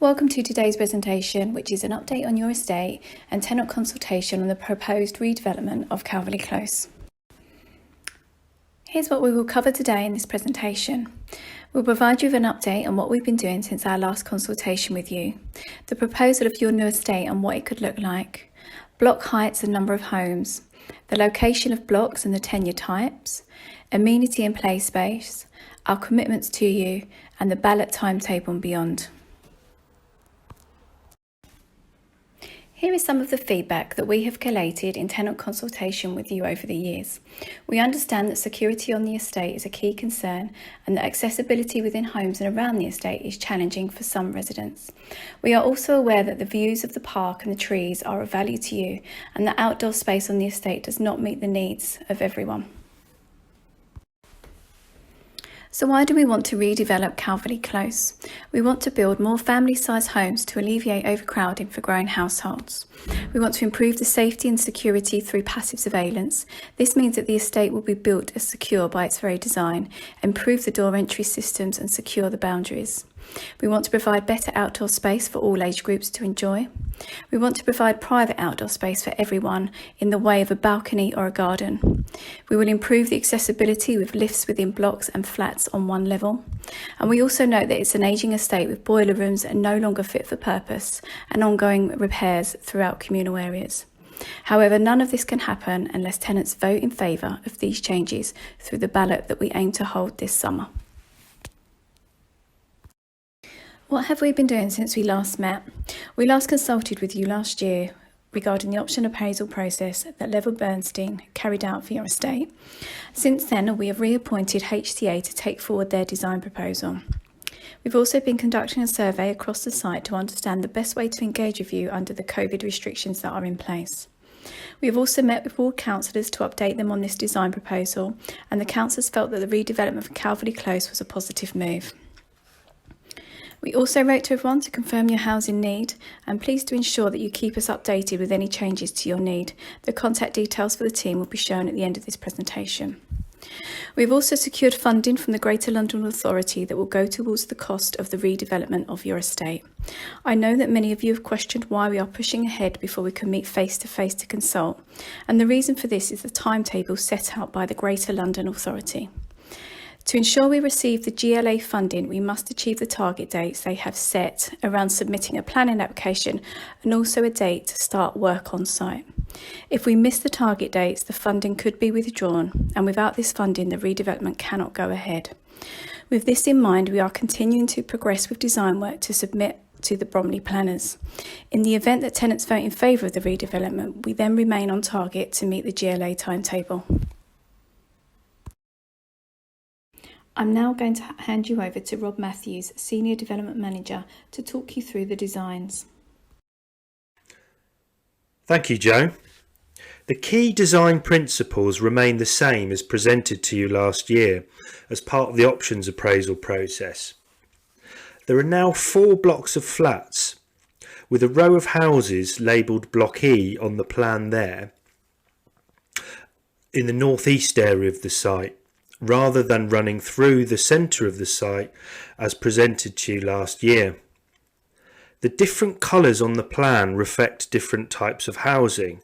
Welcome to today's presentation, which is an update on your estate and tenant consultation on the proposed redevelopment of Calverley Close. Here's what we will cover today in this presentation. We'll provide you with an update on what we've been doing since our last consultation with you, the proposal of your new estate and what it could look like, block heights and number of homes, the location of blocks and the tenure types, amenity and play space, our commitments to you, and the ballot timetable and beyond. Here is some of the feedback that we have collated in tenant consultation with you over the years. We understand that security on the estate is a key concern and that accessibility within homes and around the estate is challenging for some residents. We are also aware that the views of the park and the trees are of value to you and that outdoor space on the estate does not meet the needs of everyone. So why do we want to redevelop Calverley Close? We want to build more family-sized homes to alleviate overcrowding for growing households. We want to improve the safety and security through passive surveillance. This means that the estate will be built as secure by its very design, improve the door entry systems and secure the boundaries. We want to provide better outdoor space for all age groups to enjoy. We want to provide private outdoor space for everyone in the way of a balcony or a garden. We will improve the accessibility with lifts within blocks and flats on one level. And we also note that it's an ageing estate with boiler rooms that are no longer fit for purpose and ongoing repairs throughout communal areas. However, none of this can happen unless tenants vote in favour of these changes through the ballot that we aim to hold this summer. What have we been doing since we last met? We last consulted with you last year regarding the option appraisal process that Level Bernstein carried out for your estate. Since then, we have reappointed HTA to take forward their design proposal. We've also been conducting a survey across the site to understand the best way to engage with you under the COVID restrictions that are in place. We have also met with ward councillors to update them on this design proposal, and the councillors felt that the redevelopment of Calverley Close was a positive move. We also wrote to everyone to confirm your housing need and please to ensure that you keep us updated with any changes to your need. The contact details for the team will be shown at the end of this presentation. We've also secured funding from the Greater London Authority that will go towards the cost of the redevelopment of your estate. I know that many of you have questioned why we are pushing ahead before we can meet face to face to consult, and the reason for this is the timetable set out by the Greater London Authority. To ensure we receive the GLA funding, we must achieve the target dates they have set around submitting a planning application and also a date to start work on site. If we miss the target dates, the funding could be withdrawn, and without this funding, the redevelopment cannot go ahead. With this in mind, we are continuing to progress with design work to submit to the Bromley planners. In the event that tenants vote in favour of the redevelopment, we then remain on target to meet the GLA timetable. I'm now going to hand you over to Rob Matthews, Senior Development Manager, to talk you through the designs. Thank you, Jo. The key design principles remain the same as presented to you last year as part of the options appraisal process. There are now 4 blocks of flats with a row of houses labelled Block E on the plan there in the northeast area of the site, rather than running through the centre of the site as presented to you last year. The different colours on the plan reflect different types of housing.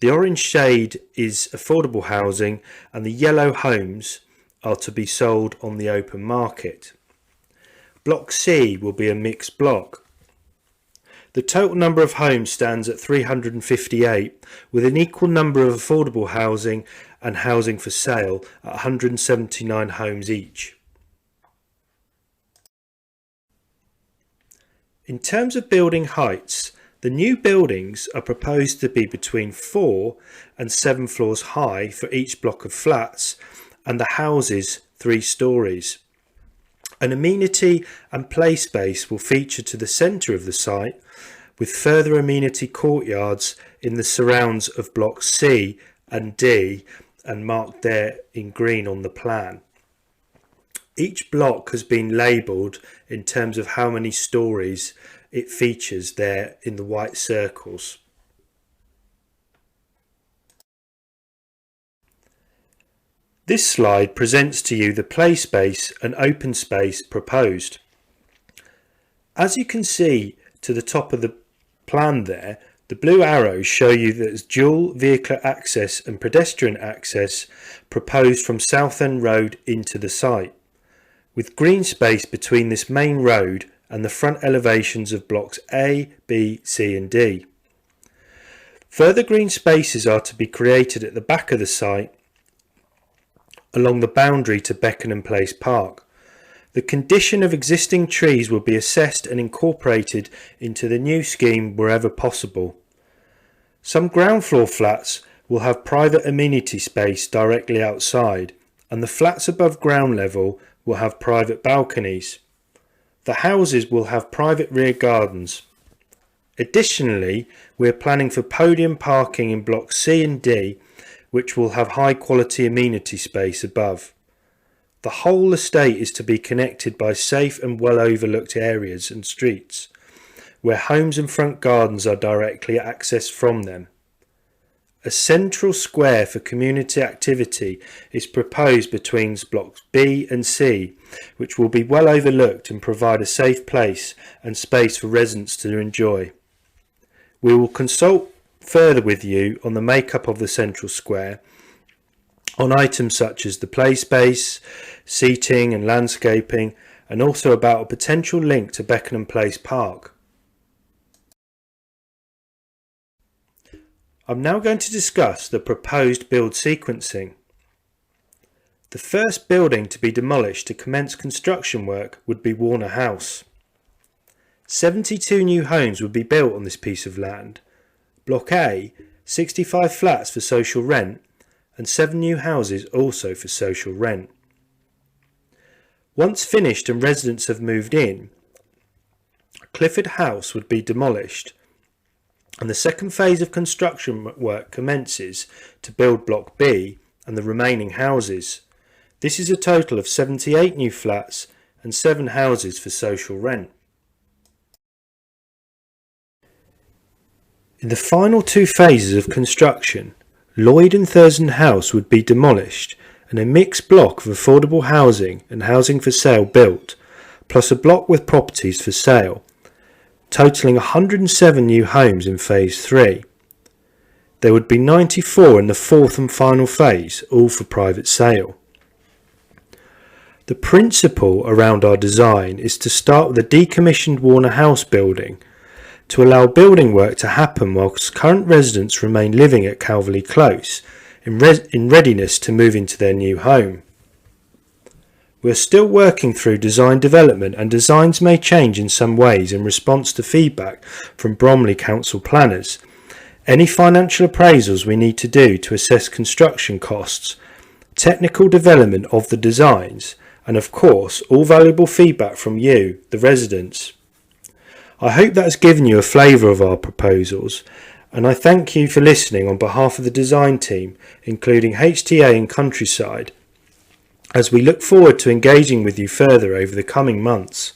The orange shade is affordable housing and the yellow homes are to be sold on the open market. Block C will be a mixed block. The total number of homes stands at 358, with an equal number of affordable housing and housing for sale at 179 homes each. In terms of building heights, the new buildings are proposed to be between 4 and 7 floors high for each block of flats, and the houses 3 stories. An amenity and play space will feature to the centre of the site, with further amenity courtyards in the surrounds of blocks C and D and marked there in green on the plan. Each block has been labelled in terms of how many stories it features there in the white circles. This slide presents to you the play space and open space proposed. As you can see to the top of the plan there, the blue arrows show you that there's dual vehicular access and pedestrian access proposed from Southend Road into the site, with green space between this main road and the front elevations of blocks A, B, C and D. Further green spaces are to be created at the back of the site along the boundary to Beckenham Place Park. The condition of existing trees will be assessed and incorporated into the new scheme wherever possible. Some ground floor flats will have private amenity space directly outside, and the flats above ground level will have private balconies. The houses will have private rear gardens. Additionally, we are planning for podium parking in blocks C and D, which will have high quality amenity space above. The whole estate is to be connected by safe and well overlooked areas and streets, where homes and front gardens are directly accessed from them. A central square for community activity is proposed between blocks B and C, which will be well overlooked and provide a safe place and space for residents to enjoy. We will consult further with you on the makeup of the central square, on items such as the play space, seating and landscaping, and also about a potential link to Beckenham Place Park. I'm now going to discuss the proposed build sequencing. The first building to be demolished to commence construction work would be Warner House. 72 new homes would be built on this piece of land. Block A, 65 flats for social rent, and 7 new houses also for social rent. Once finished and residents have moved in, Clifford House would be demolished, and the second phase of construction work commences to build Block B and the remaining houses. This is a total of 78 new flats and 7 houses for social rent. In the final 2 phases of construction, Lloyd and Thurston House would be demolished and a mixed block of affordable housing and housing for sale built, plus a block with properties for sale, totalling 107 new homes in phase 3. There would be 94 in the 4th and final phase, all for private sale. The principle around our design is to start with a decommissioned Warner House building to allow building work to happen whilst current residents remain living at Calverley Close in readiness to move into their new home. We are still working through design development, and designs may change in some ways in response to feedback from Bromley Council planners. Any financial appraisals we need to do to assess construction costs, technical development of the designs, and of course all valuable feedback from you, the residents. I hope that has given you a flavour of our proposals, and I thank you for listening on behalf of the design team, including HTA and Countryside, as we look forward to engaging with you further over the coming months.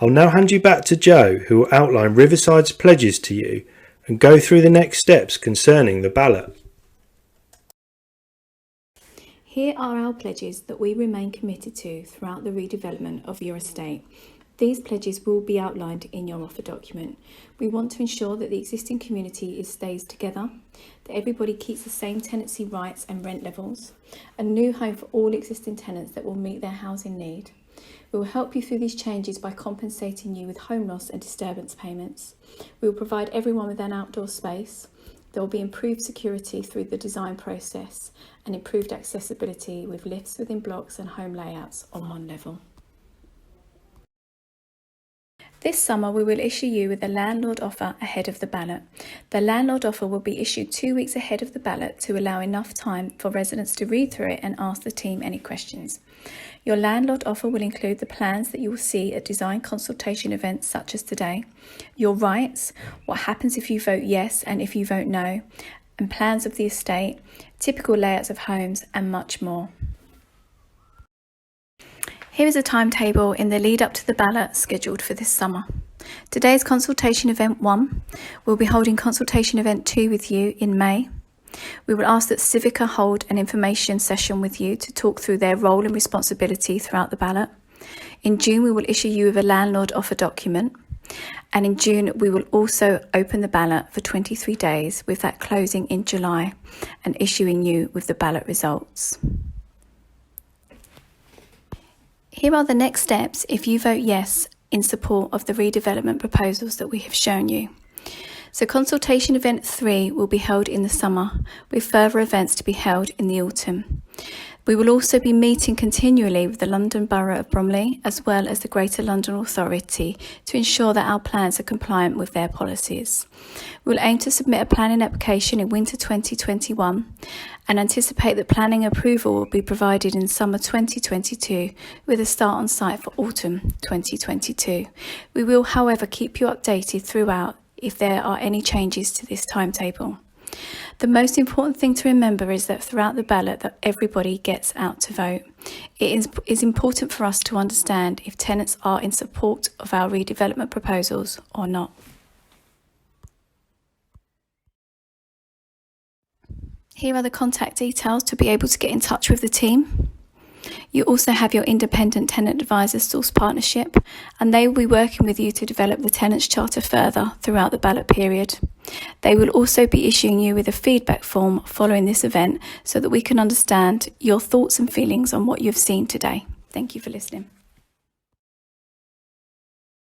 I'll now hand you back to Joe, who will outline Riverside's pledges to you and go through the next steps concerning the ballot. Here are our pledges that we remain committed to throughout the redevelopment of your estate. These pledges will be outlined in your offer document. We want to ensure that the existing community stays together, that everybody keeps the same tenancy rights and rent levels, a new home for all existing tenants that will meet their housing need. We will help you through these changes by compensating you with home loss and disturbance payments. We will provide everyone with an outdoor space. There will be improved security through the design process and improved accessibility with lifts within blocks and home layouts on one level. This summer we will issue you with a landlord offer ahead of the ballot. The landlord offer will be issued 2 weeks ahead of the ballot to allow enough time for residents to read through it and ask the team any questions. Your landlord offer will include the plans that you will see at design consultation events such as today, your rights, what happens if you vote yes and if you vote no, and plans of the estate, typical layouts of homes and much more. Here is a timetable in the lead up to the ballot scheduled for this summer. Today is consultation event 1. We'll be holding consultation event 2 with you in May. We will ask that Civica hold an information session with you to talk through their role and responsibility throughout the ballot. In June, we will issue you with a landlord offer document. And in June, we will also open the ballot for 23 days, with that closing in July and issuing you with the ballot results. Here are the next steps if you vote yes in support of the redevelopment proposals that we have shown you. So consultation event 3 will be held in the summer, with further events to be held in the autumn. We will also be meeting continually with the London Borough of Bromley, as well as the Greater London Authority, to ensure that our plans are compliant with their policies. We will aim to submit a planning application in winter 2021 and anticipate that planning approval will be provided in summer 2022, with a start on site for autumn 2022. We will, however, keep you updated throughout if there are any changes to this timetable. The most important thing to remember is that throughout the ballot that everybody gets out to vote. It is important for us to understand if tenants are in support of our redevelopment proposals or not. Here are the contact details to be able to get in touch with the team. You also have your independent tenant advisor source partnership, and they will be working with you to develop the tenants charter further throughout the ballot period. They will also be issuing you with a feedback form following this event so that we can understand your thoughts and feelings on what you've seen today. Thank you for listening.